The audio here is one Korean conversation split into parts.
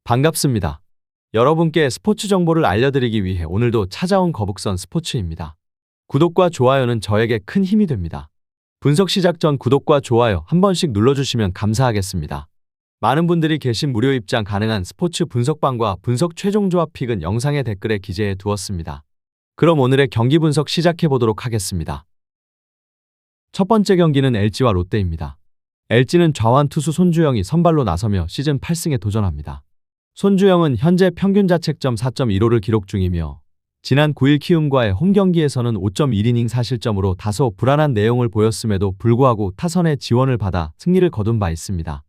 반갑습니다. 여러분께 스포츠 정보를 알려드리기 위해 오늘도 찾아온 거북선 스포츠입니다. 구독과 좋아요는 저에게 큰 힘이 됩니다. 분석 시작 전 구독과 좋아요 한 번씩 눌러주시면 감사하겠습니다. 많은 분들이 계신 무료 입장 가능한 스포츠 분석방과 분석 최종 조합 픽은 영상의 댓글에 기재해 두었습니다. 그럼 오늘의 경기 분석 시작해 보도록 하겠습니다. 첫 번째 경기는 LG와 롯데입니다. LG는 좌완 투수 손주영이 선발로 나서며 시즌 8승에 도전합니다. 손주영은 현재 평균 자책점 4.15를 기록 중이며 지난 9일 키움과의 홈경기에서는 5.1이닝 사실점으로 다소 불안한 내용을 보였음에도 불구하고 타선의 지원을 받아 승리를 거둔 바 있습니다.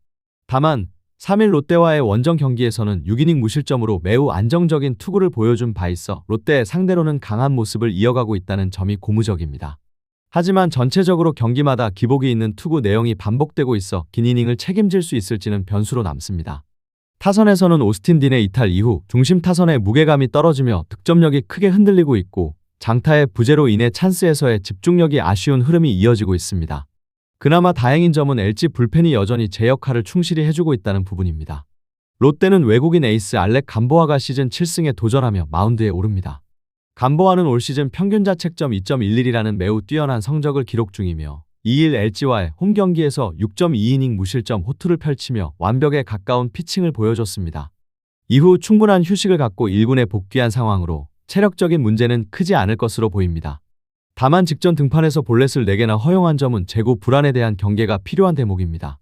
다만 3일 롯데와의 원정 경기에서는 6이닝 무실점으로 매우 안정적인 투구를 보여준 바 있어 롯데의 상대로는 강한 모습을 이어가고 있다는 점이 고무적입니다. 하지만 전체적으로 경기마다 기복이 있는 투구 내용이 반복되고 있어 긴 이닝을 책임질 수 있을지는 변수로 남습니다. 타선에서는 오스틴 딘의 이탈 이후 중심 타선의 무게감이 떨어지며 득점력이 크게 흔들리고 있고 장타의 부재로 인해 찬스에서의 집중력이 아쉬운 흐름이 이어지고 있습니다. 그나마 다행인 점은 LG 불펜이 여전히 제 역할을 충실히 해주고 있다는 부분입니다. 롯데는 외국인 에이스 알렉 감보아가 시즌 7승에 도전하며 마운드에 오릅니다. 감보아는 올 시즌 평균 자책점 2.11이라는 매우 뛰어난 성적을 기록 중이며 2일 LG와의 홈경기에서 6.2이닝 무실점 호투를 펼치며 완벽에 가까운 피칭을 보여줬습니다. 이후 충분한 휴식을 갖고 1군에 복귀한 상황으로 체력적인 문제는 크지 않을 것으로 보입니다. 다만 직전 등판에서 볼넷을 4개나 허용한 점은 재고 불안에 대한 경계가 필요한 대목입니다.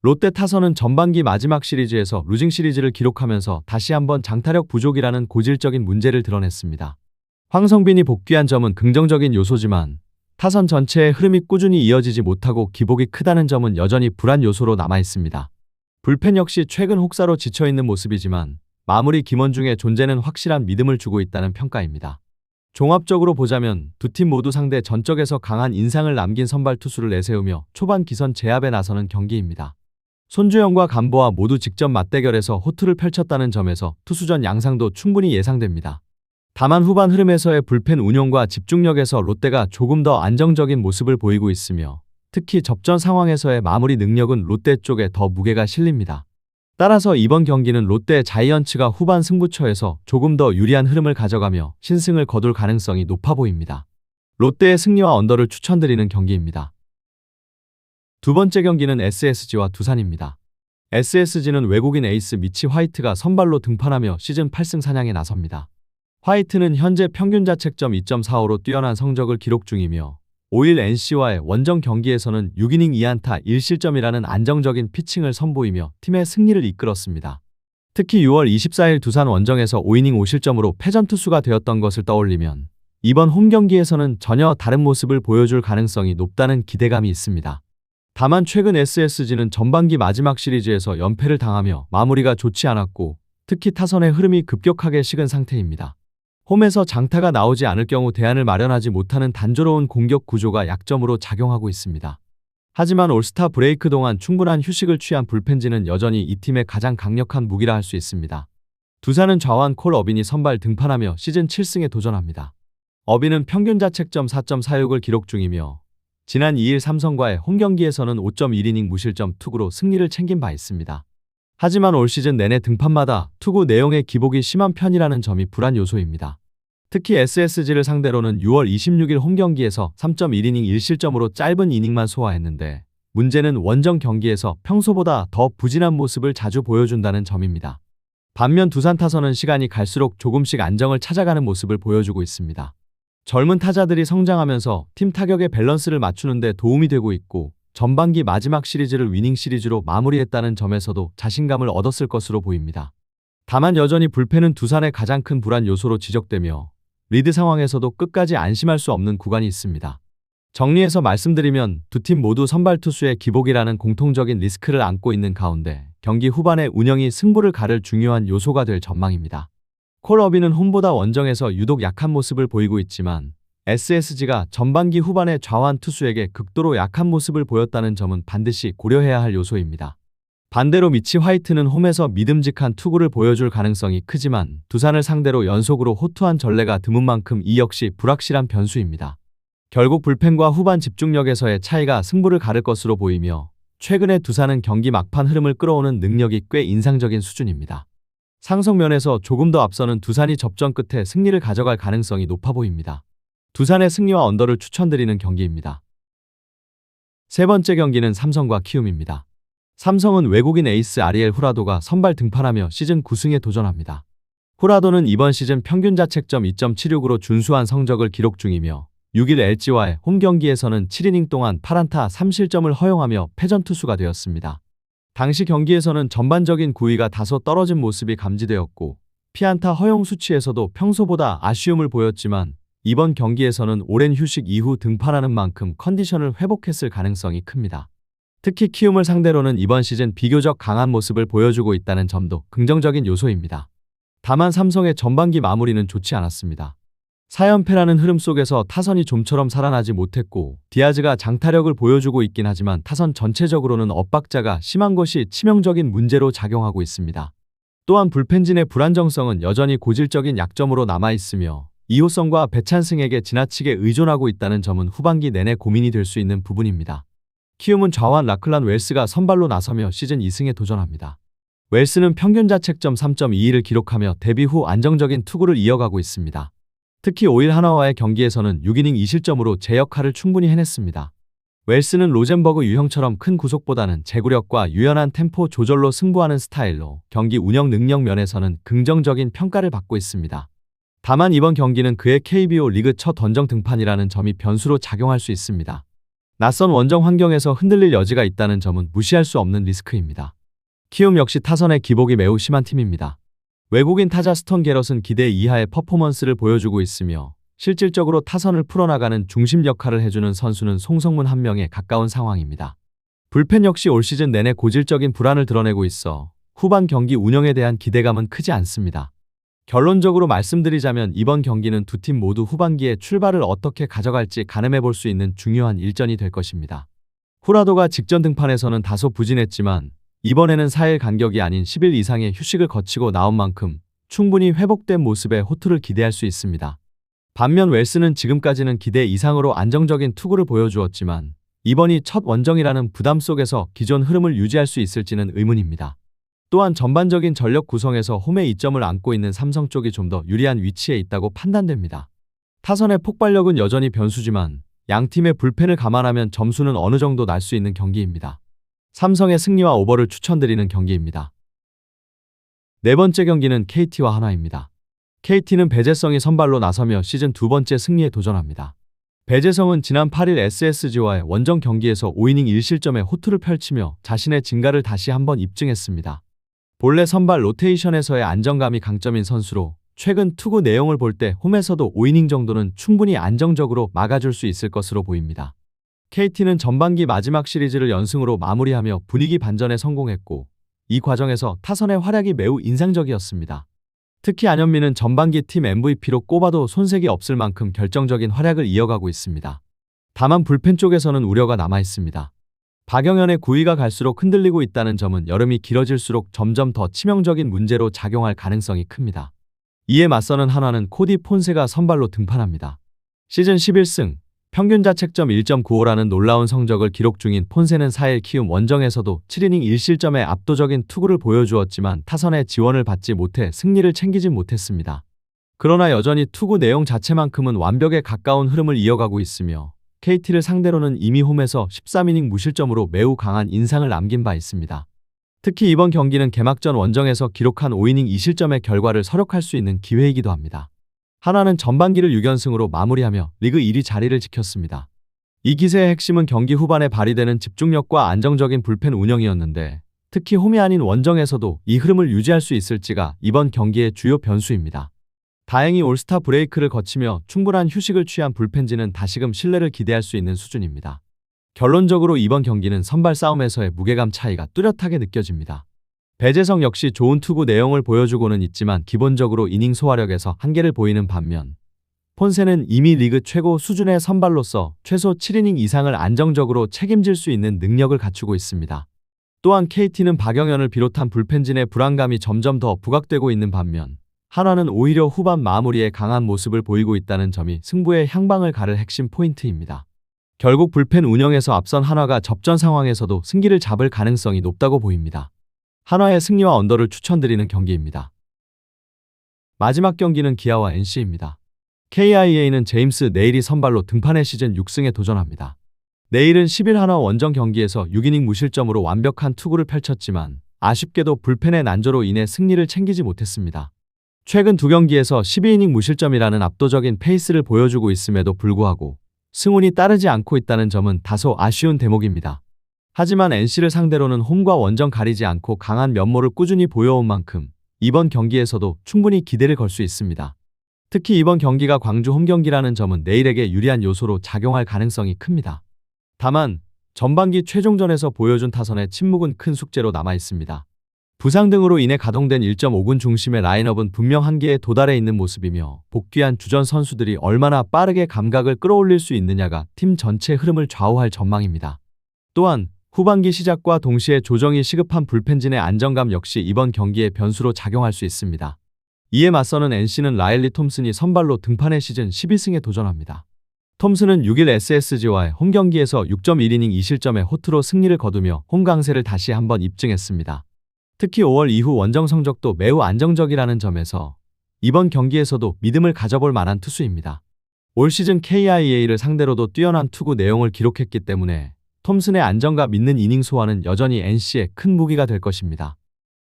롯데 타선은 전반기 마지막 시리즈에서 루징 시리즈를 기록하면서 다시 한번 장타력 부족이라는 고질적인 문제를 드러냈습니다. 황성빈이 복귀한 점은 긍정적인 요소지만 타선 전체의 흐름이 꾸준히 이어지지 못하고 기복이 크다는 점은 여전히 불안 요소로 남아있습니다. 불펜 역시 최근 혹사로 지쳐있는 모습이지만 마무리 김원중의 존재는 확실한 믿음을 주고 있다는 평가입니다. 종합적으로 보자면 두 팀 모두 상대 전적에서 강한 인상을 남긴 선발 투수를 내세우며 초반 기선 제압에 나서는 경기입니다. 손주영과 감보아 모두 직접 맞대결에서 호투를 펼쳤다는 점에서 투수전 양상도 충분히 예상됩니다. 다만 후반 흐름에서의 불펜 운용과 집중력에서 롯데가 조금 더 안정적인 모습을 보이고 있으며 특히 접전 상황에서의 마무리 능력은 롯데 쪽에 더 무게가 실립니다. 따라서 이번 경기는 롯데 자이언츠가 후반 승부처에서 조금 더 유리한 흐름을 가져가며 신승을 거둘 가능성이 높아 보입니다. 롯데의 승리와 언더를 추천드리는 경기입니다. 두 번째 경기는 SSG와 두산입니다. SSG는 외국인 에이스 미치 화이트가 선발로 등판하며 시즌 8승 사냥에 나섭니다. 화이트는 현재 평균 자책점 2.45로 뛰어난 성적을 기록 중이며 5일 NC와의 원정 경기에서는 6이닝 2안타 1실점이라는 안정적인 피칭을 선보이며 팀의 승리를 이끌었습니다. 특히 6월 24일 두산 원정에서 5이닝 5실점으로 패전 투수가 되었던 것을 떠올리면 이번 홈경기에서는 전혀 다른 모습을 보여줄 가능성이 높다는 기대감이 있습니다. 다만 최근 SSG는 전반기 마지막 시리즈에서 연패를 당하며 마무리가 좋지 않았고 특히 타선의 흐름이 급격하게 식은 상태입니다. 홈에서 장타가 나오지 않을 경우 대안을 마련하지 못하는 단조로운 공격 구조가 약점으로 작용하고 있습니다. 하지만 올스타 브레이크 동안 충분한 휴식을 취한 불펜진은 여전히 이 팀의 가장 강력한 무기라 할 수 있습니다. 두산은 좌완 콜 어빈이 선발 등판하며 시즌 7승에 도전합니다. 어빈은 평균 자책점 4.46을 기록 중이며 지난 2일 삼성과의 홈경기에서는 5.1이닝 무실점 투구로 승리를 챙긴 바 있습니다. 하지만 올 시즌 내내 등판마다 투구 내용의 기복이 심한 편이라는 점이 불안 요소입니다. 특히 SSG를 상대로는 6월 26일 홈경기에서 3.1이닝 1실점으로 짧은 이닝만 소화했는데 문제는 원정 경기에서 평소보다 더 부진한 모습을 자주 보여준다는 점입니다. 반면 두산 타선은 시간이 갈수록 조금씩 안정을 찾아가는 모습을 보여주고 있습니다. 젊은 타자들이 성장하면서 팀 타격의 밸런스를 맞추는 데 도움이 되고 있고 전반기 마지막 시리즈를 위닝 시리즈로 마무리했다는 점에서도 자신감을 얻었을 것으로 보입니다. 다만 여전히 불펜은 두산의 가장 큰 불안 요소로 지적되며 리드 상황에서도 끝까지 안심할 수 없는 구간이 있습니다. 정리해서 말씀드리면 두 팀 모두 선발 투수의 기복이라는 공통적인 리스크를 안고 있는 가운데 경기 후반의 운영이 승부를 가를 중요한 요소가 될 전망입니다. 콜 어빈은 홈보다 원정에서 유독 약한 모습을 보이고 있지만 SSG가 전반기 후반에 좌완 투수에게 극도로 약한 모습을 보였다는 점은 반드시 고려해야 할 요소입니다. 반대로 미치 화이트는 홈에서 믿음직한 투구를 보여줄 가능성이 크지만 두산을 상대로 연속으로 호투한 전례가 드문 만큼 이 역시 불확실한 변수입니다. 결국 불펜과 후반 집중력에서의 차이가 승부를 가를 것으로 보이며 최근에 두산은 경기 막판 흐름을 끌어오는 능력이 꽤 인상적인 수준입니다. 상성면에서 조금 더 앞서는 두산이 접전 끝에 승리를 가져갈 가능성이 높아 보입니다. 두산의 승리와 언더를 추천드리는 경기입니다. 세 번째 경기는 삼성과 키움입니다. 삼성은 외국인 에이스 아리엘 후라도가 선발 등판하며 시즌 9승에 도전합니다. 후라도는 이번 시즌 평균 자책점 2.76으로 준수한 성적을 기록 중이며 6일 LG와의 홈 경기에서는 7이닝 동안 8안타 3실점을 허용하며 패전 투수가 되었습니다. 당시 경기에서는 전반적인 구위가 다소 떨어진 모습이 감지되었고 피안타 허용 수치에서도 평소보다 아쉬움을 보였지만 이번 경기에서는 오랜 휴식 이후 등판하는 만큼 컨디션을 회복했을 가능성이 큽니다. 특히 키움을 상대로는 이번 시즌 비교적 강한 모습을 보여주고 있다는 점도 긍정적인 요소입니다. 다만 삼성의 전반기 마무리는 좋지 않았습니다. 4연패라는 흐름 속에서 타선이 좀처럼 살아나지 못했고 디아즈가 장타력을 보여주고 있긴 하지만 타선 전체적으로는 엇박자가 심한 것이 치명적인 문제로 작용하고 있습니다. 또한 불펜진의 불안정성은 여전히 고질적인 약점으로 남아있으며 이호성과 배찬승에게 지나치게 의존하고 있다는 점은 후반기 내내 고민이 될 수 있는 부분입니다. 키움은 좌완 라클란 웰스가 선발로 나서며 시즌 2승에 도전합니다. 웰스는 평균 자책점 3.21을 기록하며 데뷔 후 안정적인 투구를 이어가고 있습니다. 특히 5일 하나와의 경기에서는 6이닝 2실점으로 제 역할을 충분히 해냈습니다. 웰스는 로젠버그 유형처럼 큰 구속보다는 제구력과 유연한 템포 조절로 승부하는 스타일로 경기 운영 능력 면에서는 긍정적인 평가를 받고 있습니다. 다만 이번 경기는 그의 KBO 리그 첫 원정 등판이라는 점이 변수로 작용할 수 있습니다. 낯선 원정 환경에서 흔들릴 여지가 있다는 점은 무시할 수 없는 리스크입니다. 키움 역시 타선의 기복이 매우 심한 팀입니다. 외국인 타자 스톤 게럿은 기대 이하의 퍼포먼스를 보여주고 있으며 실질적으로 타선을 풀어나가는 중심 역할을 해주는 선수는 송성문 한 명에 가까운 상황입니다. 불펜 역시 올 시즌 내내 고질적인 불안을 드러내고 있어 후반 경기 운영에 대한 기대감은 크지 않습니다. 결론적으로 말씀드리자면 이번 경기는 두 팀 모두 후반기에 출발을 어떻게 가져갈지 가늠해 볼 수 있는 중요한 일전이 될 것입니다. 후라도가 직전 등판에서는 다소 부진했지만 이번에는 4일 간격이 아닌 10일 이상의 휴식을 거치고 나온 만큼 충분히 회복된 모습에 호투를 기대할 수 있습니다. 반면 웰스는 지금까지는 기대 이상으로 안정적인 투구를 보여주었지만 이번이 첫 원정이라는 부담 속에서 기존 흐름을 유지할 수 있을지는 의문입니다. 또한 전반적인 전력 구성에서 홈에 이점을 안고 있는 삼성 쪽이 좀 더 유리한 위치에 있다고 판단됩니다. 타선의 폭발력은 여전히 변수지만 양팀의 불펜을 감안하면 점수는 어느 정도 날 수 있는 경기입니다. 삼성의 승리와 오버를 추천드리는 경기입니다. 네 번째 경기는 KT와 한화입니다. KT는 배재성이 선발로 나서며 시즌 두 번째 승리에 도전합니다. 배재성은 지난 8일 SSG와의 원정 경기에서 5이닝 1실점의 호투를 펼치며 자신의 진가를 다시 한번 입증했습니다. 본래 선발 로테이션에서의 안정감이 강점인 선수로 최근 투구 내용을 볼 때 홈에서도 5이닝 정도는 충분히 안정적으로 막아줄 수 있을 것으로 보입니다. KT는 전반기 마지막 시리즈를 연승으로 마무리하며 분위기 반전에 성공했고 이 과정에서 타선의 활약이 매우 인상적이었습니다. 특히 안현민은 전반기 팀 MVP로 꼽아도 손색이 없을 만큼 결정적인 활약을 이어가고 있습니다. 다만 불펜 쪽에서는 우려가 남아있습니다. 박영현의 구위가 갈수록 흔들리고 있다는 점은 여름이 길어질수록 점점 더 치명적인 문제로 작용할 가능성이 큽니다. 이에 맞서는 한화는 코디 폰세가 선발로 등판합니다. 시즌 11승, 평균 자책점 1.95라는 놀라운 성적을 기록 중인 폰세는 4일 키움 원정에서도 7이닝 1실점의 압도적인 투구를 보여주었지만 타선의 지원을 받지 못해 승리를 챙기지 못했습니다. 그러나 여전히 투구 내용 자체만큼은 완벽에 가까운 흐름을 이어가고 있으며 KT를 상대로는 이미 홈에서 13이닝 무실점으로 매우 강한 인상을 남긴 바 있습니다. 특히 이번 경기는 개막전 원정에서 기록한 5이닝 2실점의 결과를 서력할 수 있는 기회이기도 합니다. 한화는 전반기를 6연승으로 마무리하며 리그 1위 자리를 지켰습니다. 이 기세의 핵심은 경기 후반에 발휘되는 집중력과 안정적인 불펜 운영이었는데 특히 홈이 아닌 원정에서도 이 흐름을 유지할 수 있을지가 이번 경기의 주요 변수입니다. 다행히 올스타 브레이크를 거치며 충분한 휴식을 취한 불펜진은 다시금 신뢰를 기대할 수 있는 수준입니다. 결론적으로 이번 경기는 선발 싸움에서의 무게감 차이가 뚜렷하게 느껴집니다. 배재성 역시 좋은 투구 내용을 보여주고는 있지만 기본적으로 이닝 소화력에서 한계를 보이는 반면 폰세는 이미 리그 최고 수준의 선발로서 최소 7이닝 이상을 안정적으로 책임질 수 있는 능력을 갖추고 있습니다. 또한 KT는 박영현을 비롯한 불펜진의 불안감이 점점 더 부각되고 있는 반면 한화는 오히려 후반 마무리에 강한 모습을 보이고 있다는 점이 승부의 향방을 가를 핵심 포인트입니다. 결국 불펜 운영에서 앞선 한화가 접전 상황에서도 승기를 잡을 가능성이 높다고 보입니다. 한화의 승리와 언더를 추천드리는 경기입니다. 마지막 경기는 기아와 NC입니다. KIA는 제임스 네일이 선발로 등판해 시즌 6승에 도전합니다. 네일은 10일 한화 원정 경기에서 6이닝 무실점으로 완벽한 투구를 펼쳤지만 아쉽게도 불펜의 난조로 인해 승리를 챙기지 못했습니다. 최근 두 경기에서 12이닝 무실점이라는 압도적인 페이스를 보여주고 있음에도 불구하고 승운이 따르지 않고 있다는 점은 다소 아쉬운 대목입니다. 하지만 NC를 상대로는 홈과 원정 가리지 않고 강한 면모를 꾸준히 보여온 만큼 이번 경기에서도 충분히 기대를 걸 수 있습니다. 특히 이번 경기가 광주 홈 경기라는 점은 네일에게 유리한 요소로 작용할 가능성이 큽니다. 다만 전반기 최종전에서 보여준 타선의 침묵은 큰 숙제로 남아 있습니다. 부상 등으로 인해 가동된 1.5군 중심의 라인업은 분명 한계에 도달해 있는 모습이며 복귀한 주전 선수들이 얼마나 빠르게 감각을 끌어올릴 수 있느냐가 팀 전체 흐름을 좌우할 전망입니다. 또한 후반기 시작과 동시에 조정이 시급한 불펜진의 안정감 역시 이번 경기의 변수로 작용할 수 있습니다. 이에 맞서는 NC는 라일리 톰슨이 선발로 등판해 시즌 12승에 도전합니다. 톰슨은 6일 SSG와의 홈 경기에서 6.1이닝 2실점의 호투로 승리를 거두며 홈 강세를 다시 한번 입증했습니다. 특히 5월 이후 원정 성적도 매우 안정적이라는 점에서 이번 경기에서도 믿음을 가져볼 만한 투수입니다. 올 시즌 KIA를 상대로도 뛰어난 투구 내용을 기록했기 때문에 톰슨의 안정감 있는 이닝 소화는 여전히 NC의 큰 무기가 될 것입니다.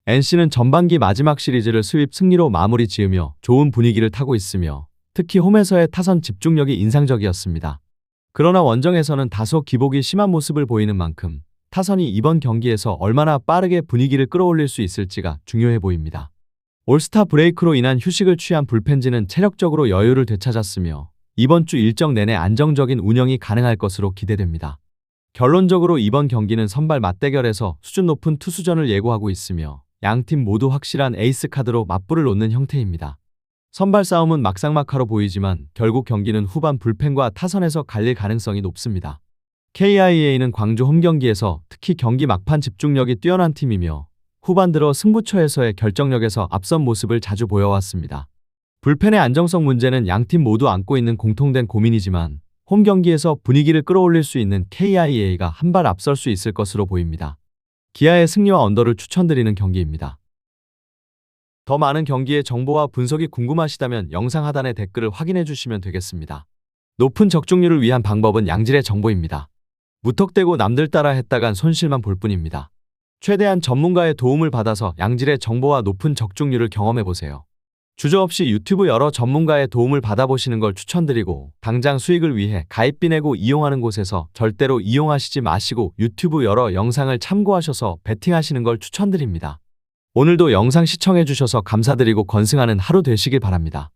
NC는 전반기 마지막 시리즈를 스윕 승리로 마무리 지으며 좋은 분위기를 타고 있으며 특히 홈에서의 타선 집중력이 인상적이었습니다. 그러나 원정에서는 다소 기복이 심한 모습을 보이는 만큼 타선이 이번 경기에서 얼마나 빠르게 분위기를 끌어올릴 수 있을지가 중요해 보입니다. 올스타 브레이크로 인한 휴식을 취한 불펜진은 체력적으로 여유를 되찾았으며 이번 주 일정 내내 안정적인 운영이 가능할 것으로 기대됩니다. 결론적으로 이번 경기는 선발 맞대결에서 수준 높은 투수전을 예고하고 있으며 양팀 모두 확실한 에이스 카드로 맞불을 놓는 형태입니다. 선발 싸움은 막상막하로 보이지만 결국 경기는 후반 불펜과 타선에서 갈릴 가능성이 높습니다. KIA는 광주 홈 경기에서 특히 경기 막판 집중력이 뛰어난 팀이며 후반 들어 승부처에서의 결정력에서 앞선 모습을 자주 보여왔습니다. 불펜의 안정성 문제는 양팀 모두 안고 있는 공통된 고민이지만 홈 경기에서 분위기를 끌어올릴 수 있는 KIA가 한 발 앞설 수 있을 것으로 보입니다. 기아의 승리와 언더를 추천드리는 경기입니다. 더 많은 경기의 정보와 분석이 궁금하시다면 영상 하단의 댓글을 확인해 주시면 되겠습니다. 높은 적중률을 위한 방법은 양질의 정보입니다. 무턱대고 남들 따라 했다간 손실만 볼 뿐입니다. 최대한 전문가의 도움을 받아서 양질의 정보와 높은 적중률을 경험해보세요. 주저없이 유튜브 여러 전문가의 도움을 받아보시는 걸 추천드리고 당장 수익을 위해 가입비 내고 이용하는 곳에서 절대로 이용하시지 마시고 유튜브 여러 영상을 참고하셔서 베팅하시는 걸 추천드립니다. 오늘도 영상 시청해주셔서 감사드리고 건승하는 하루 되시길 바랍니다.